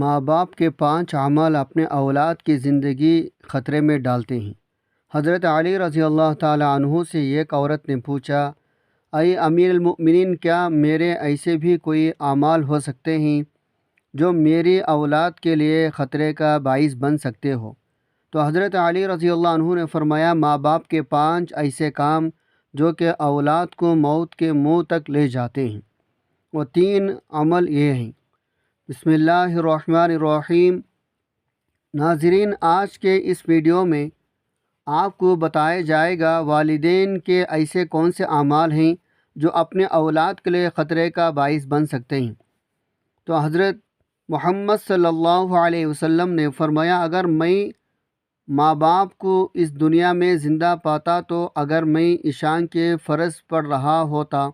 ماں باپ کے 5 اعمال اپنے اولاد کی زندگی خطرے میں ڈالتے ہیں۔ حضرت علی رضی اللہ تعالی عنہ سے ایک عورت نے پوچھا، اے امیر المؤمنین، کیا میرے ایسے بھی کوئی اعمال ہو سکتے ہیں جو میری اولاد کے لیے خطرے کا باعث بن سکتے ہو؟ تو حضرت علی رضی اللہ عنہ نے فرمایا، ماں باپ کے 5 ایسے کام جو کہ اولاد کو موت کے منہ تک لے جاتے ہیں۔ وہ 3 عمل یہ ہیں۔ بسم اللہ الرحمن الرحیم۔ ناظرین، آج کے اس ویڈیو میں آپ کو بتایا جائے گا والدین کے ایسے کون سے اعمال ہیں جو اپنے اولاد کے لیے خطرے کا باعث بن سکتے ہیں۔ تو حضرت محمد صلی اللہ علیہ وسلم نے فرمایا، اگر میں ماں باپ کو اس دنیا میں زندہ پاتا تو اگر میں عشاء کے فرض پڑھ رہا ہوتا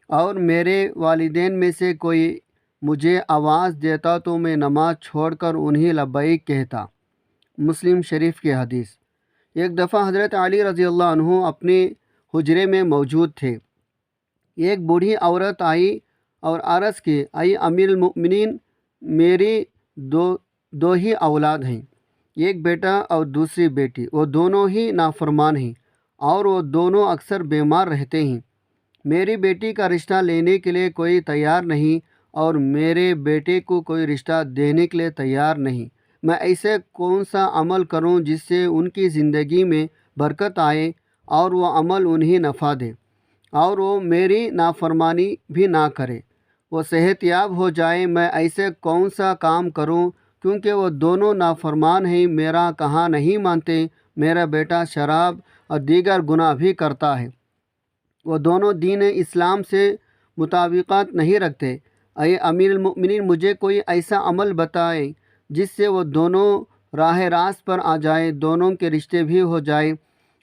اور میرے والدین میں سے کوئی مجھے آواز دیتا تو میں نماز چھوڑ کر انہیں لبیک کہتا۔ مسلم شریف کی حدیث۔ ایک دفعہ حضرت علی رضی اللہ عنہ اپنے حجرے میں موجود تھے۔ ایک بوڑھی عورت آئی اور عرض کی، اے امیر المؤمنین، میری دو ہی اولاد ہیں، ایک بیٹا اور دوسری بیٹی، وہ دونوں ہی نافرمان ہیں اور وہ دونوں اکثر بیمار رہتے ہیں۔ میری بیٹی کا رشتہ لینے کے لیے کوئی تیار نہیں اور میرے بیٹے کو کوئی رشتہ دینے کے لیے تیار نہیں۔ میں ایسے کون سا عمل کروں جس سے ان کی زندگی میں برکت آئے اور وہ عمل انہیں نفع دے اور وہ میری نافرمانی بھی نہ کرے، وہ صحت یاب ہو جائے؟ میں ایسے کون سا کام کروں کیونکہ وہ دونوں نافرمان ہیں، میرا کہا نہیں مانتے، میرا بیٹا شراب اور دیگر گناہ بھی کرتا ہے، وہ دونوں دین اسلام سے مطابقت نہیں رکھتے۔ اے امیر المؤمنین، مجھے کوئی ایسا عمل بتائے جس سے وہ دونوں راہ راست پر آ جائے، دونوں کے رشتے بھی ہو جائے،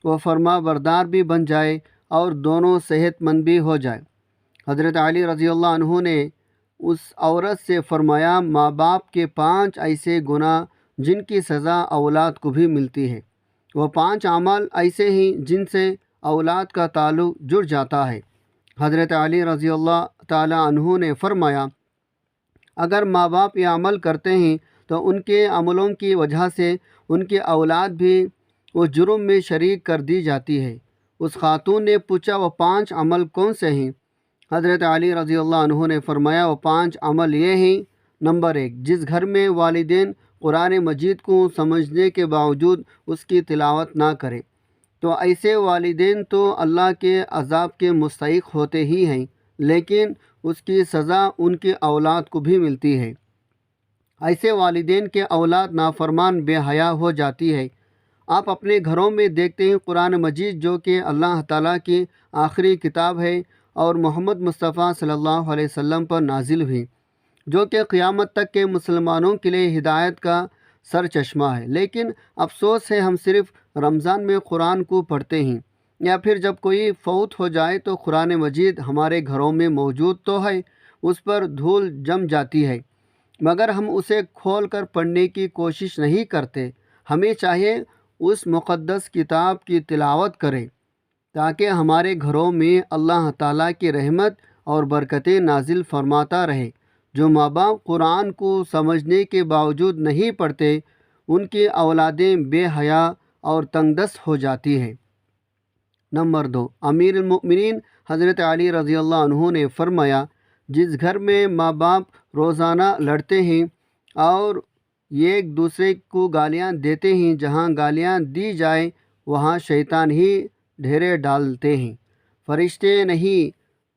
وہ فرما بردار بھی بن جائے اور دونوں صحت مند بھی ہو جائے۔ حضرت علی رضی اللہ عنہ نے اس عورت سے فرمایا، ماں باپ کے 5 ایسے گناہ جن کی سزا اولاد کو بھی ملتی ہے۔ وہ 5 اعمال ایسے ہیں جن سے اولاد کا تعلق جڑ جاتا ہے۔ حضرت علی رضی اللہ تعالی عنہ نے فرمایا، اگر ماں باپ یہ عمل کرتے ہیں تو ان کے عملوں کی وجہ سے ان کی اولاد بھی وہ جرم میں شریک کر دی جاتی ہے۔ اس خاتون نے پوچھا، وہ 5 عمل کون سے ہیں؟ حضرت علی رضی اللہ عنہ نے فرمایا، وہ 5 عمل یہ ہیں۔ نمبر 1، جس گھر میں والدین قرآن مجید کو سمجھنے کے باوجود اس کی تلاوت نہ کرے تو ایسے والدین تو اللہ کے عذاب کے مستحق ہوتے ہی ہیں، لیکن اس کی سزا ان کی اولاد کو بھی ملتی ہے۔ ایسے والدین کے اولاد نافرمان بے حیا ہو جاتی ہے۔ آپ اپنے گھروں میں دیکھتے ہیں قرآن مجید جو کہ اللہ تعالیٰ کی آخری کتاب ہے اور محمد مصطفیٰ صلی اللہ علیہ وسلم پر نازل ہوئی، جو کہ قیامت تک کے مسلمانوں کے لیے ہدایت کا سر چشمہ ہے، لیکن افسوس ہے ہم صرف رمضان میں قرآن کو پڑھتے ہیں، یا پھر جب کوئی فوت ہو جائے تو قرآن مجید ہمارے گھروں میں موجود تو ہے، اس پر دھول جم جاتی ہے مگر ہم اسے کھول کر پڑھنے کی کوشش نہیں کرتے۔ ہمیں چاہیے اس مقدس کتاب کی تلاوت کریں تاکہ ہمارے گھروں میں اللہ تعالیٰ کی رحمت اور برکتیں نازل فرماتا رہے۔ جو ماں باپ قرآن کو سمجھنے کے باوجود نہیں پڑھتے، ان کی اولادیں بے حیا اور تنگ دست ہو جاتی ہیں۔ نمبر 2، امیر المؤمنین حضرت علی رضی اللہ عنہ نے فرمایا، جس گھر میں ماں باپ روزانہ لڑتے ہیں اور ایک دوسرے کو گالیاں دیتے ہیں، جہاں گالیاں دی جائیں وہاں شیطان ہی ڈیرے ڈالتے ہیں، فرشتے نہیں،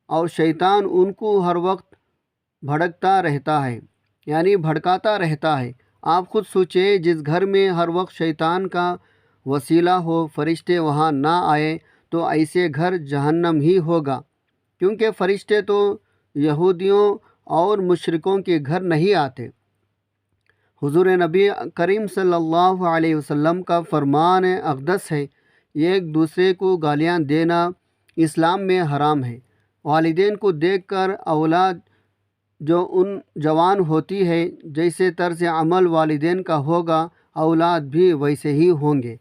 اور شیطان ان کو ہر وقت بھڑکتا رہتا ہے، یعنی بھڑکاتا رہتا ہے۔ آپ خود سوچیں، جس گھر میں ہر وقت شیطان کا وسیلہ ہو، فرشتے وہاں نہ آئے تو ایسے گھر جہنم ہی ہوگا، کیونکہ فرشتے تو یہودیوں اور مشرکوں کے گھر نہیں آتے۔ حضور نبی کریم صلی اللہ علیہ وسلم کا فرمان اقدس ہے، ایک دوسرے کو گالیاں دینا اسلام میں حرام ہے۔ والدین کو دیکھ کر اولاد جو ان جوان ہوتی ہے، جیسے طرز عمل والدین کا ہوگا اولاد بھی ویسے ہی ہوں گے۔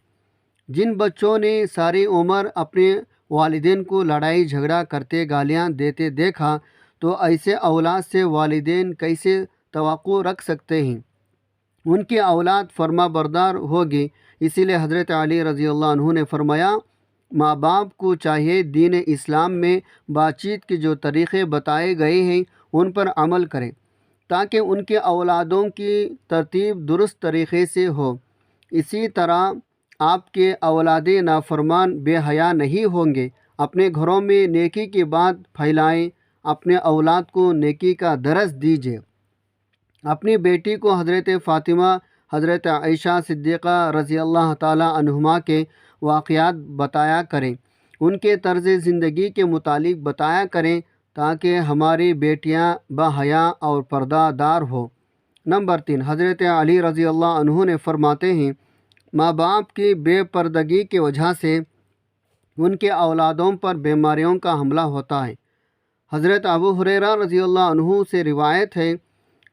جن بچوں نے ساری عمر اپنے والدین کو لڑائی جھگڑا کرتے گالیاں دیتے دیکھا تو ایسے اولاد سے والدین کیسے توقع رکھ سکتے ہیں، ان کی اولاد فرما بردار ہوگی۔ اسی لیے حضرت علی رضی اللہ عنہ نے فرمایا، ماں باپ کو چاہیے دین اسلام میں بات چیت کے جو طریقے بتائے گئے ہیں ان پر عمل کریں تاکہ ان کے اولادوں کی ترتیب درست طریقے سے ہو۔ اسی طرح آپ کے اولاد نافرمان بے حیا نہیں ہوں گے۔ اپنے گھروں میں نیکی کی بات پھیلائیں، اپنے اولاد کو نیکی کا درس دیجیے۔ اپنی بیٹی کو حضرت فاطمہ، حضرت عائشہ صدیقہ رضی اللہ تعالی عنہما کے واقعات بتایا کریں، ان کے طرز زندگی کے متعلق بتایا کریں تاکہ ہماری بیٹیاں باحیا اور پردہ دار ہو۔ نمبر 3، حضرت علی رضی اللہ عنہ نے فرماتے ہیں، ماں باپ کی بے پردگی کی وجہ سے ان کے اولادوں پر بیماریوں کا حملہ ہوتا ہے۔ حضرت ابو ہریرہ رضی اللہ عنہ سے روایت ہے،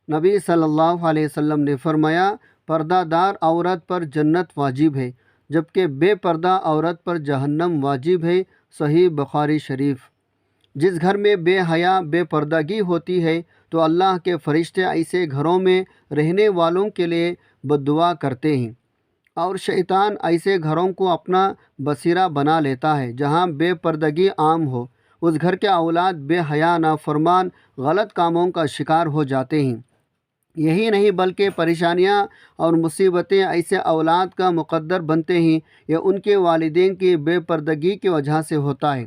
نبی صلی اللہ علیہ وسلم نے فرمایا، پردہ دار عورت پر جنت واجب ہے جبکہ بے پردہ عورت پر جہنم واجب ہے۔ صحیح بخاری شریف۔ جس گھر میں بے حیا بے پردگی ہوتی ہے تو اللہ کے فرشتے ایسے گھروں میں رہنے والوں کے لیے بد دعا کرتے ہیں، اور شیطان ایسے گھروں کو اپنا بصیرہ بنا لیتا ہے۔ جہاں بے پردگی عام ہو اس گھر کے اولاد بے حیا نافرمان غلط کاموں کا شکار ہو جاتے ہیں۔ یہی نہیں بلکہ پریشانیاں اور مصیبتیں ایسے اولاد کا مقدر بنتے ہیں، یہ ان کے والدین کی بے پردگی کی وجہ سے ہوتا ہے۔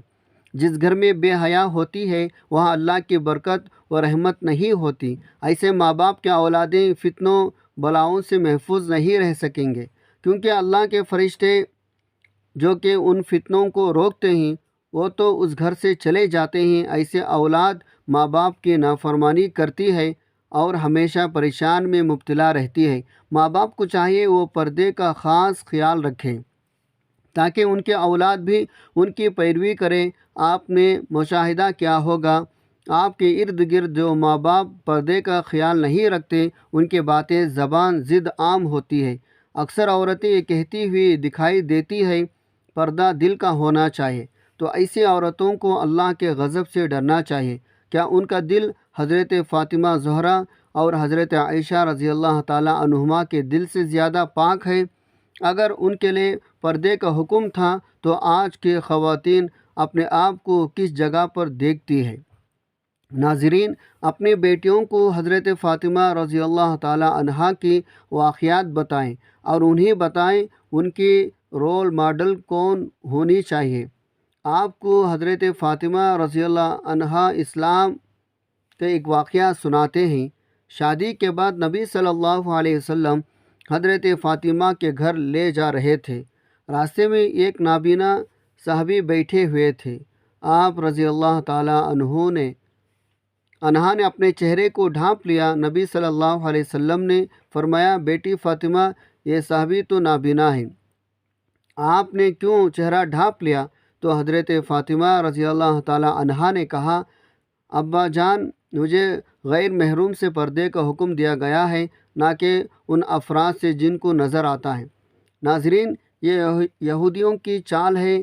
جس گھر میں بے حیا ہوتی ہے وہاں اللہ کی برکت و رحمت نہیں ہوتی۔ ایسے ماں باپ کے اولادیں فتنوں بلاؤں سے محفوظ نہیں رہ سکیں گے، کیونکہ اللہ کے فرشتے جو کہ ان فتنوں کو روکتے ہیں وہ تو اس گھر سے چلے جاتے ہیں۔ ایسے اولاد ماں باپ کی نافرمانی کرتی ہے اور ہمیشہ پریشان میں مبتلا رہتی ہے۔ ماں باپ کو چاہیے وہ پردے کا خاص خیال رکھیں تاکہ ان کے اولاد بھی ان کی پیروی کریں۔ آپ نے مشاہدہ کیا ہوگا، آپ کے ارد گرد جو ماں باپ پردے کا خیال نہیں رکھتے ان کی باتیں زبان ضد عام ہوتی ہے۔ اکثر عورتیں یہ کہتی ہوئی دکھائی دیتی ہے، پردہ دل کا ہونا چاہیے، تو ایسی عورتوں کو اللہ کے غضب سے ڈرنا چاہیے۔ کیا ان کا دل حضرت فاطمہ زہرا اور حضرت عائشہ رضی اللہ تعالی عنہما کے دل سے زیادہ پاک ہے؟ اگر ان کے لیے پردے کا حکم تھا تو آج کے خواتین اپنے آپ کو کس جگہ پر دیکھتی ہے؟ ناظرین، اپنی بیٹیوں کو حضرت فاطمہ رضی اللہ تعالی عنہا کی واقعات بتائیں اور انہیں بتائیں ان کی رول ماڈل کون ہونی چاہیے۔ آپ کو حضرت فاطمہ رضی اللہ عنہا اسلام کے ایک واقعہ سناتے ہیں۔ شادی کے بعد نبی صلی اللہ علیہ وسلم حضرت فاطمہ کے گھر لے جا رہے تھے۔ راستے میں ایک نابینا صحابی بیٹھے ہوئے تھے۔ آپ رضی اللہ تعالی عنہا نے اپنے چہرے کو ڈھانپ لیا۔ نبی صلی اللہ علیہ وسلم نے فرمایا، بیٹی فاطمہ، یہ صحابی تو نابینا ہے، آپ نے کیوں چہرہ ڈھانپ لیا؟ تو حضرت فاطمہ رضی اللہ تعالی عنہا نے کہا، ابا جان، مجھے غیر محروم سے پردے کا حکم دیا گیا ہے، نہ کہ ان افراد سے جن کو نظر آتا ہے۔ ناظرین، یہ یہودیوں کی چال ہے،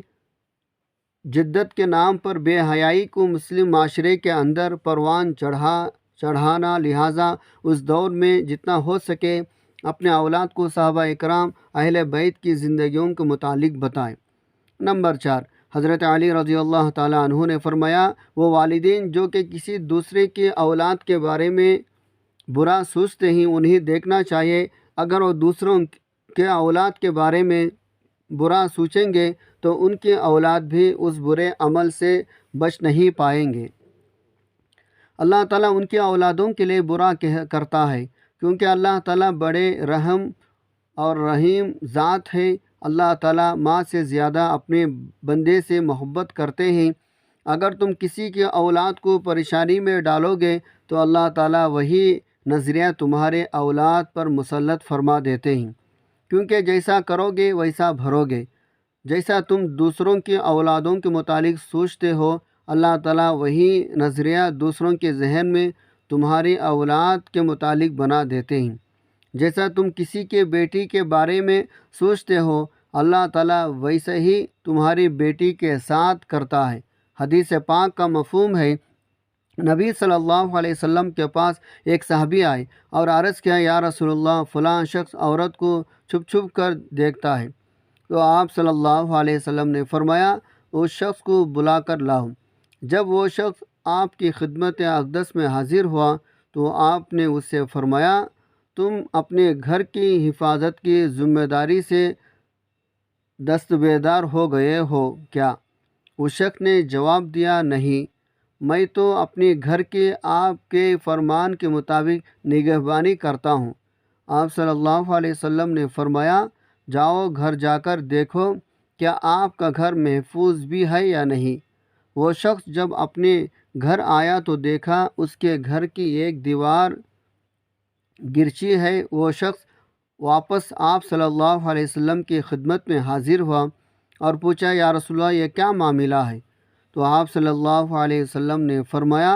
جدت کے نام پر بے حیائی کو مسلم معاشرے کے اندر پروان چڑھانا۔ لہٰذا اس دور میں جتنا ہو سکے اپنے اولاد کو صحابہ اکرام اہل بیت کی زندگیوں کے متعلق بتائیں۔ نمبر 4، حضرت علی رضی اللہ تعالی عنہ نے فرمایا، وہ والدین جو کہ کسی دوسرے کی اولاد کے بارے میں برا سوچتے ہیں انہیں دیکھنا چاہیے، اگر وہ دوسروں کے اولاد کے بارے میں برا سوچیں گے تو ان کی اولاد بھی اس برے عمل سے بچ نہیں پائیں گے۔ اللہ تعالیٰ ان کی اولادوں کے لیے برا کرتا ہے، کیونکہ اللہ تعالیٰ بڑے رحم اور رحیم ذات ہے۔ اللہ تعالیٰ ماں سے زیادہ اپنے بندے سے محبت کرتے ہیں۔ اگر تم کسی کی اولاد کو پریشانی میں ڈالو گے تو اللہ تعالیٰ وہی نظریہ تمہارے اولاد پر مسلط فرما دیتے ہیں، کیونکہ جیسا کرو گے ویسا بھرو گے۔ جیسا تم دوسروں کی اولادوں کے متعلق سوچتے ہو، اللہ تعالیٰ وہی نظریہ دوسروں کے ذہن میں تمہاری اولاد کے متعلق بنا دیتے ہیں۔ جیسا تم کسی کے بیٹی کے بارے میں سوچتے ہو، اللہ تعالیٰ ویسے ہی تمہاری بیٹی کے ساتھ کرتا ہے۔ حدیث پاک کا مفہوم ہے، نبی صلی اللہ علیہ وسلم کے پاس ایک صحابی آئے اور عرض کیا، یا رسول اللہ، فلاں شخص عورت کو چھپ چھپ کر دیکھتا ہے۔ تو آپ صلی اللہ علیہ وسلم نے فرمایا، اس شخص کو بلا کر لاؤ۔ جب وہ شخص آپ کی خدمت اقدس میں حاضر ہوا تو آپ نے اس سے فرمایا، تم اپنے گھر کی حفاظت کی ذمہ داری سے دستبردار ہو گئے ہو کیا؟ اس شخص نے جواب دیا، نہیں، میں تو اپنے گھر کے آپ کے فرمان کے مطابق نگہبانی کرتا ہوں۔ آپ صلی اللہ علیہ وسلم نے فرمایا، جاؤ گھر جا کر دیکھو کیا آپ کا گھر محفوظ بھی ہے یا نہیں۔ وہ شخص جب اپنے گھر آیا تو دیکھا اس کے گھر کی ایک دیوار گرچی ہے۔ وہ شخص واپس آپ صلی اللہ علیہ وسلم کی خدمت میں حاضر ہوا اور پوچھا، یا رسول اللہ، یہ کیا معاملہ ہے؟ تو آپ صلی اللہ علیہ وسلم نے فرمایا،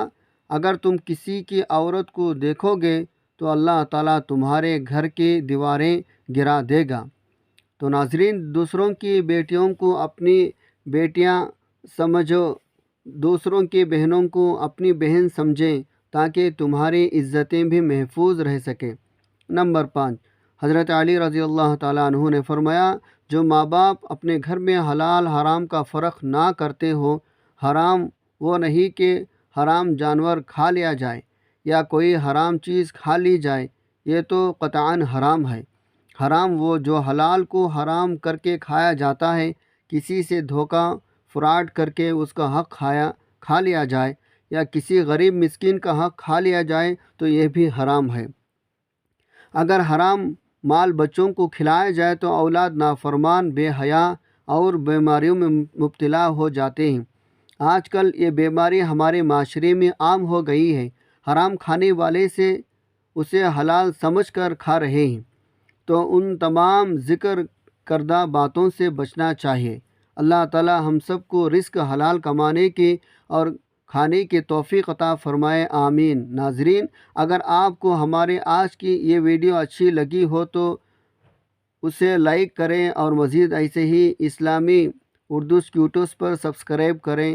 اگر تم کسی کی عورت کو دیکھو گے تو اللہ تعالیٰ تمہارے گھر کی دیواریں گرا دے گا۔ تو ناظرین، دوسروں کی بیٹیوں کو اپنی بیٹیاں سمجھو، دوسروں کی بہنوں کو اپنی بہن سمجھیں تاکہ تمہاری عزتیں بھی محفوظ رہ سکیں۔ نمبر 5، حضرت علی رضی اللہ تعالیٰ عنہ نے فرمایا، جو ماں باپ اپنے گھر میں حلال حرام کا فرق نہ کرتے ہو، حرام وہ نہیں کہ حرام جانور کھا لیا جائے یا کوئی حرام چیز کھا لی جائے، یہ تو قطعاً حرام ہے۔ حرام وہ جو حلال کو حرام کر کے کھایا جاتا ہے، کسی سے دھوکہ فراڈ کر کے اس کا حق کھا لیا جائے یا کسی غریب مسکین کا حق کھا لیا جائے تو یہ بھی حرام ہے۔ اگر حرام مال بچوں کو کھلایا جائے تو اولاد نافرمان، بے حیا اور بیماریوں میں مبتلا ہو جاتے ہیں۔ آج کل یہ بیماری ہمارے معاشرے میں عام ہو گئی ہے۔ حرام کھانے والے سے اسے حلال سمجھ کر کھا رہے ہیں، تو ان تمام ذکر کردہ باتوں سے بچنا چاہیے۔ اللہ تعالی ہم سب کو رزق حلال کمانے کی اور کھانے کی توفیق عطا فرمائے، آمین۔ ناظرین، اگر آپ کو ہمارے آج کی یہ ویڈیو اچھی لگی ہو تو اسے لائک کریں اور مزید ایسے ہی اسلامی اردو ٹیوٹرز پر سبسکرائب کریں۔